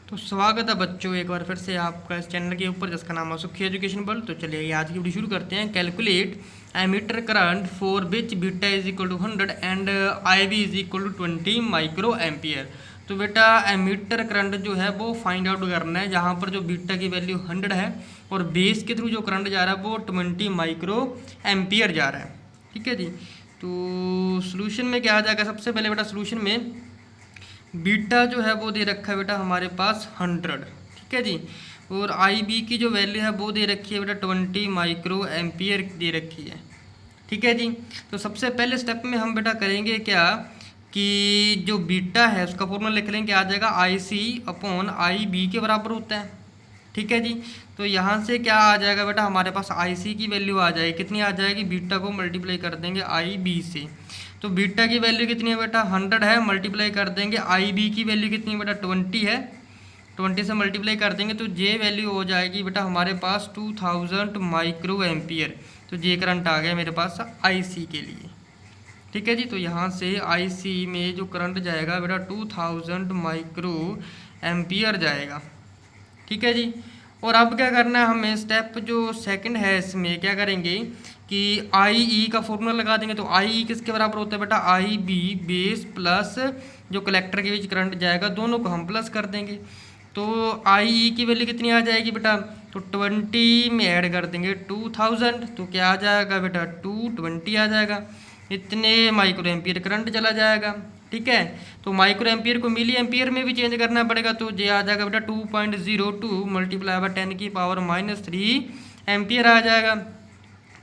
तो स्वागत है बच्चों एक बार फिर से आपका इस चैनल के ऊपर जिसका नाम है सुखी एजुकेशन वर्ल्ड। तो चलिए आज की वीडियो शुरू करते हैं। Calculate ammeter current for which beta is equal to 100 and I B is equal to 20 micro ampere. तो बेटा एमीटर करंट जो है वो फाइंड आउट करना है, जहाँ पर जो बीटा की वैल्यू 100 है और बेस के थ्रू जो करंट जा रहा है वो 20 माइक्रो एम्पियर जा रहा है। ठीक है जी। तो सोल्यूशन में क्या आ जाएगा, सबसे पहले बेटा सोल्यूशन में बीटा जो है वो दे रखा है बेटा हमारे पास 100। ठीक है जी। और आई बी की जो वैल्यू है वो दे रखी है बेटा 20 माइक्रो एम्पियर दे रखी है। ठीक है जी। तो सबसे पहले स्टेप में हम बेटा करेंगे क्या कि जो बीटा है उसका फॉर्मूला लिख लेंगे, आ जाएगा आई सी अपॉन आई बी के बराबर होता है। ठीक है जी। तो यहाँ से क्या आ जाएगा बेटा हमारे पास आई सी की वैल्यू आ जाएगी, कितनी आ जाएगी, बीटा को मल्टीप्लाई कर देंगे आई बी से। तो बीटा की वैल्यू कितनी है बेटा 100 है, मल्टीप्लाई कर देंगे आई बी की वैल्यू कितनी है बेटा 20 है, 20 से मल्टीप्लाई कर देंगे तो जे वैल्यू हो जाएगी बेटा हमारे पास 2000 माइक्रो एम्पियर। तो जे करंट आ गया मेरे पास आई सी के लिए। ठीक है जी। तो यहाँ से आई सी में जो करंट जाएगा बेटा 2000 माइक्रो एम्पियर जाएगा। ठीक है जी। और अब क्या करना है हमें, स्टेप जो सेकंड है इसमें क्या करेंगे कि आई ई का फॉर्मूला लगा देंगे। तो आई ई किसके बराबर होता है बेटा आई बी बेस प्लस जो कलेक्टर के बीच करंट जाएगा दोनों को हम प्लस कर देंगे। तो आई ई की वैल्यू कितनी आ जाएगी बेटा, तो 20 में ऐड कर देंगे 2000, तो क्या आ जाएगा बेटा 220 आ जाएगा, इतने माइक्रो एम्पियर करंट चला जाएगा। ठीक है। तो माइक्रो एम्पियर को मिली एम्पियर में भी चेंज करना पड़ेगा, तो ये आ जाएगा बेटा 2.02 मल्टीप्लाई बाय 10 की पावर -3 एम्पियर आ जाएगा।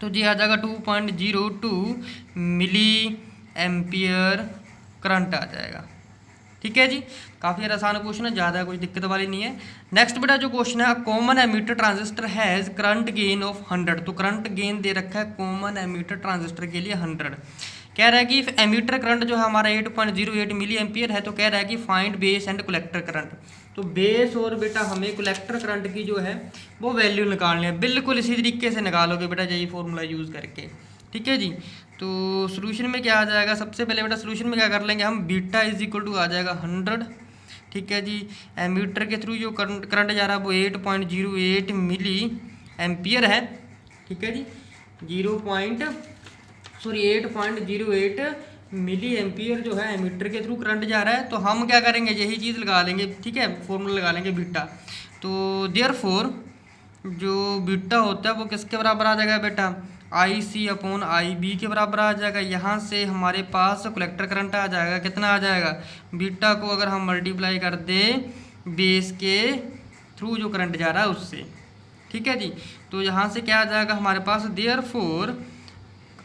तो ये आ जाएगा 2.02 मिली एम्पियर करंट आ जाएगा। ठीक है जी। काफ़ी आसान क्वेश्चन है, ज़्यादा कुछ दिक्कत वाली नहीं है। नेक्स्ट बेटा जो क्वेश्चन है, common ammeter transistor has current gain of 100। तो करंट गेन दे रखा है कॉमन एमीटर ट्रांजिस्टर के लिए 100। कह रहा है कि एमीटर करंट जो है हमारा 8.08 मिली एम्पियर है। तो कह रहा है कि find base and collector current. तो बेस और बेटा हमें कलेक्टर करंट की जो है वो वैल्यू निकालनी है, बिल्कुल इसी तरीके से निकालोगे बेटा यही फॉर्मूला यूज़ करके। ठीक है जी। तो सोल्यूशन में क्या आ जाएगा, सबसे पहले बेटा सोल्यूशन में क्या कर लेंगे हम, बीटा इज इक्वल टू आ जाएगा 100। ठीक है जी। एमीटर के थ्रू जो करंट जा रहा है वो 8.08 मिली एम्पियर है। ठीक है जी। 8.08 मिली एम्पियर जो है एमीटर के थ्रू करंट जा रहा है। तो हम क्या करेंगे, यही चीज़ लगा लेंगे। ठीक है, फॉर्मूला लगा लेंगे बीटा। तो देयरफॉर जो बीटा होता है वो किसके बराबर आ जाएगा बेटा, आई सी अपॉन आई बी के बराबर आ जाएगा। यहाँ से हमारे पास कलेक्टर करंट आ जाएगा, कितना आ जाएगा, बीटा को अगर हम मल्टीप्लाई कर दें बेस के थ्रू जो करंट जा रहा है उससे। ठीक है जी। तो यहाँ से क्या आ जाएगा हमारे पास, therefore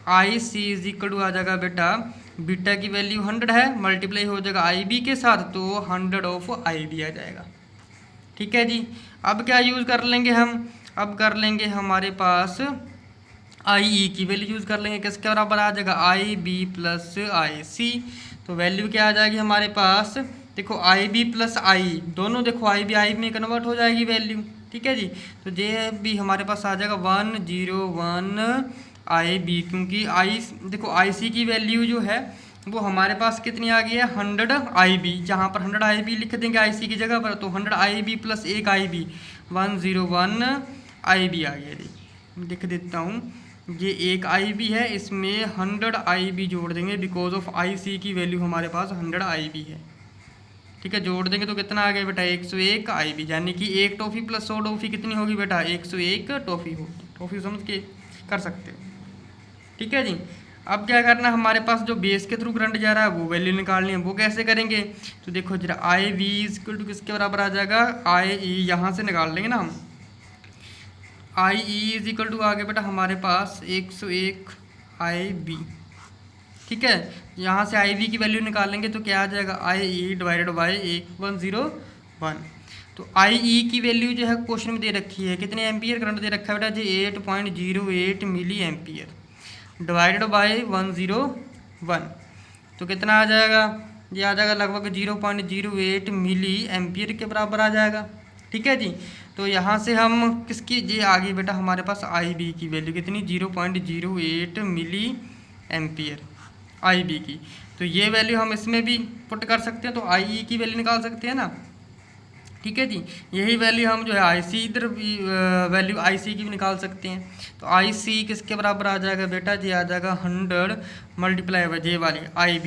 I C is equal to आ जाएगा बेटा बीटा की वैल्यू 100 है, मल्टीप्लाई हो जाएगा आई बी के साथ, तो 100 ऑफ आई बी आ जाएगा। ठीक है जी। अब क्या यूज़ कर लेंगे हम, अब कर लेंगे हमारे पास आई ई की वैल्यू यूज़ कर लेंगे, किसके बराबर आ जाएगा आई बी प्लस आई सी। तो वैल्यू क्या आ जाएगी हमारे पास, देखो आई बी प्लस आई दोनों, देखो आई बी में कन्वर्ट हो जाएगी वैल्यू। ठीक है जी। तो ये भी हमारे पास आ जाएगा 101 आई बी, क्योंकि आई देखो आई सी की वैल्यू जो है वो हमारे पास कितनी आ गई है 100 आई बी, जहाँ पर 100 आई बी लिख देंगे आई सी की जगह पर, तो 100 आई बी प्लस एक आई बी 101 आई बी आ गया। लिख देता हूँ, ये एक आई बी है, इसमें 100 आई बी जोड़ देंगे बिकॉज ऑफ आई सी की वैल्यू हमारे पास 100 आई बी है। ठीक है, जोड़ देंगे तो कितना आ गया बेटा 101 आई बी, यानी कि एक टॉफ़ी प्लस 100 टॉफ़ी कितनी होगी बेटा 101 टॉफ़ी होगी। टॉफ़ी समझ के कर सकते हो। ठीक है जी। अब क्या करना है, हमारे पास जो बेस के थ्रू करंट जा रहा है वो वैल्यू निकालनी है, वो कैसे करेंगे, तो देखो जरा आई वी इक्वल टू किसके बराबर आ जाएगा, आई ई यहाँ से निकाल लेंगे ना हम, आई ई इज इक्वल टू आ गया बेटा हमारे पास 101 आई बी। ठीक है, यहाँ से आई वी की वैल्यू निकालेंगे तो क्या आ जाएगा आई ई डिवाइडेड बाई 101। तो आई ई की वैल्यू जो है क्वेश्चन में दे रखी है, कितने एम्पियर करंट दे रखा है बेटा जी 8.08 मिली एम्पियर डिवाइडेड बाई 101, तो कितना आ जाएगा, ये आ जाएगा लगभग 0.08 मिली एम्पियर के बराबर आ जाएगा। ठीक है जी। तो यहाँ से हम किसकी, ये आ गई बेटा हमारे पास आई बी की वैल्यू कितनी 0.08 मिली एम्पियर आई बी की। तो ये वैल्यू हम इसमें भी पुट कर सकते हैं, तो आई ई की वैल्यू निकाल सकते हैं ना। ठीक है जी। यही वैल्यू हम जो है आई सी इधर वैल्यू आई सी की भी निकाल सकते हैं। तो आई सी किसके बराबर आ जाएगा बेटा जी, आ जाएगा 100 मल्टीप्लाई बाई जे वाली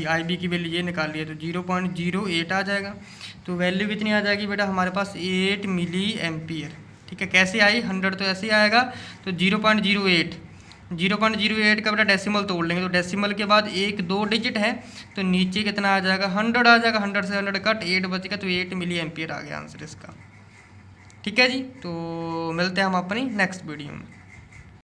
आई बी की वैल्यू ये निकाल लिया तो 0.08 आ जाएगा। तो वैल्यू कितनी आ जाएगी बेटा हमारे पास 8 मिली एम्पियर। ठीक है, कैसे आई 100 तो ऐसे ही आएगा, तो 0.08 का बेटा डेसिमल तोड़ लेंगे, तो डेसिमल के बाद एक 2 डिजिट है तो नीचे कितना आ जाएगा 100 आ जाएगा, 100 से 100 कट 8 बचेगा, तो 8 मिली एम्पियर आ गया आंसर इसका। ठीक है जी, तो मिलते हैं हम अपनी नेक्स्ट वीडियो में।